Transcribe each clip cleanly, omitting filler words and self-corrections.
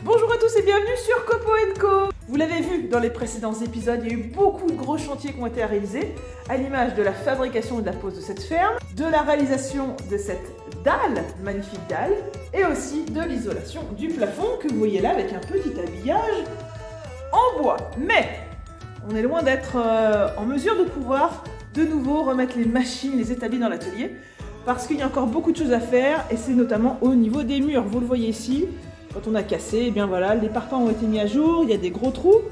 Bonjour à tous et bienvenue sur Copo & Co. Vous l'avez vu dans les précédents épisodes, il y a eu beaucoup de gros chantiers qui ont été réalisés, à l'image de la fabrication et de la pose de cette ferme, de la réalisation de cette dalle, magnifique dalle, et aussi de l'isolation du plafond que vous voyez là avec un petit habillage en bois. Mais on est loin d'être en mesure de pouvoir de nouveau remettre les machines, les établis dans l'atelier, parce qu'il y a encore beaucoup de choses à faire, et c'est notamment au niveau des murs. Vous le voyez ici, quand on a cassé, et bien voilà, les parpaings ont été mis à jour, il y a des gros trous.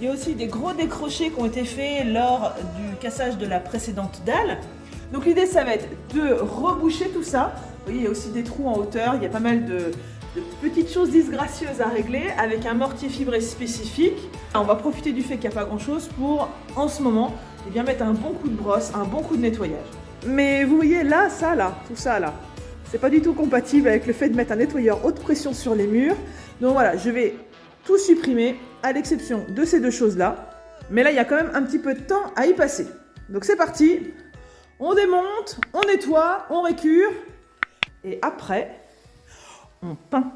Il y a aussi des gros décrochés qui ont été faits lors du cassage de la précédente dalle. Donc l'idée, ça va être de reboucher tout ça. Vous voyez, il y a aussi des trous en hauteur, il y a pas mal de petites choses disgracieuses à régler avec un mortier fibré spécifique. On va profiter du fait qu'il n'y a pas grand-chose pour, en ce moment, eh bien, mettre un bon coup de brosse, un bon coup de nettoyage. Mais vous voyez là, ça là, tout ça là, c'est pas du tout compatible avec le fait de mettre un nettoyeur haute pression sur les murs. Donc voilà, je vais tout supprimer, à l'exception de ces deux choses-là. Mais là, il y a quand même un petit peu de temps à y passer. Donc c'est parti, on démonte, on nettoie, on récure, et après, on peint.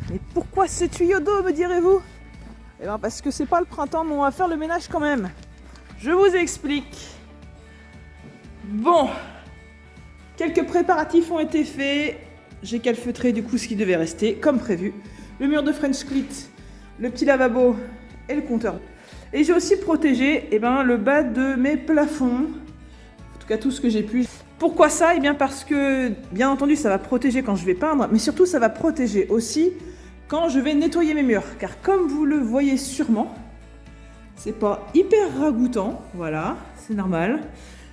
Mais pourquoi ce tuyau d'eau, me direz-vous? Eh bien parce que c'est pas le printemps, mais on va faire le ménage quand même. Je vous explique. Bon, quelques préparatifs ont été faits. J'ai calfeutré du coup ce qui devait rester, comme prévu. Le mur de French Split, le petit lavabo et le compteur. Et j'ai aussi protégé le bas de mes plafonds. En tout cas tout ce que j'ai pu. Pourquoi ça? Eh bien parce que, bien entendu, ça va protéger quand je vais peindre, mais surtout ça va protéger aussi quand je vais nettoyer mes murs. Car comme vous le voyez sûrement, c'est pas hyper ragoûtant, voilà, c'est normal.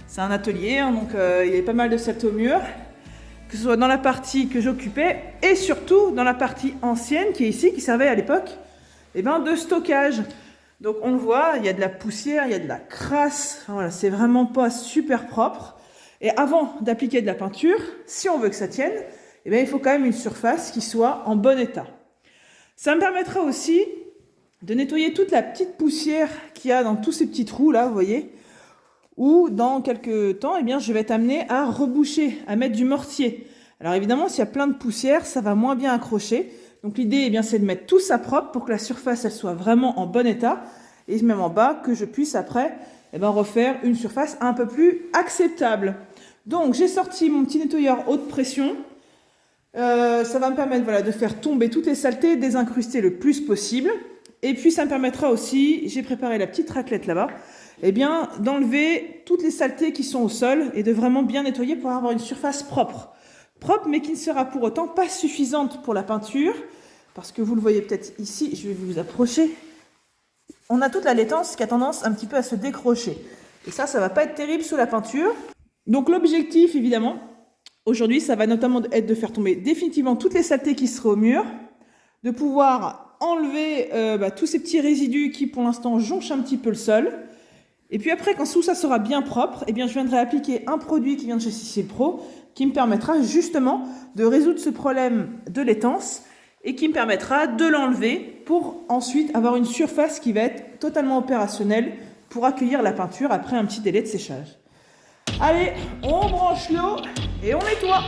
C'est un atelier, hein, donc il y avait pas mal de saleté au mur, que ce soit dans la partie que j'occupais et surtout dans la partie ancienne qui est ici, qui servait à l'époque de stockage. Donc on le voit, il y a de la poussière, il y a de la crasse, enfin, voilà, c'est vraiment pas super propre. Et avant d'appliquer de la peinture, si on veut que ça tienne, il faut quand même une surface qui soit en bon état. Ça me permettra aussi de nettoyer toute la petite poussière qu'il y a dans tous ces petits trous là, vous voyez, ou dans quelques temps, je vais être amenée à reboucher, à mettre du mortier. Alors évidemment, s'il y a plein de poussière, ça va moins bien accrocher. Donc l'idée, c'est de mettre tout ça propre pour que la surface, elle soit vraiment en bon état. Et même en bas, que je puisse après refaire une surface un peu plus acceptable. Donc j'ai sorti mon petit nettoyeur haute pression. Ça va me permettre de faire tomber toutes les saletés, désincruster le plus possible. Et puis ça me permettra aussi, j'ai préparé la petite raclette là-bas, eh bien d'enlever toutes les saletés qui sont au sol et de vraiment bien nettoyer pour avoir une surface propre. Propre, mais qui ne sera pour autant pas suffisante pour la peinture, parce que vous le voyez peut-être ici, je vais vous approcher, on a toute la laitance qui a tendance un petit peu à se décrocher. Et ça va pas être terrible sous la peinture. Donc l'objectif, évidemment, aujourd'hui, ça va notamment être de faire tomber définitivement toutes les saletés qui seraient au mur, de pouvoir enlever tous ces petits résidus qui, pour l'instant, jonchent un petit peu le sol. Et puis après, quand tout ça sera bien propre, eh bien, je viendrai appliquer un produit qui vient de chez Sicile Pro, qui me permettra justement de résoudre ce problème de laitance et qui me permettra de l'enlever pour ensuite avoir une surface qui va être totalement opérationnelle pour accueillir la peinture après un petit délai de séchage. Allez, on branche l'eau et on nettoie.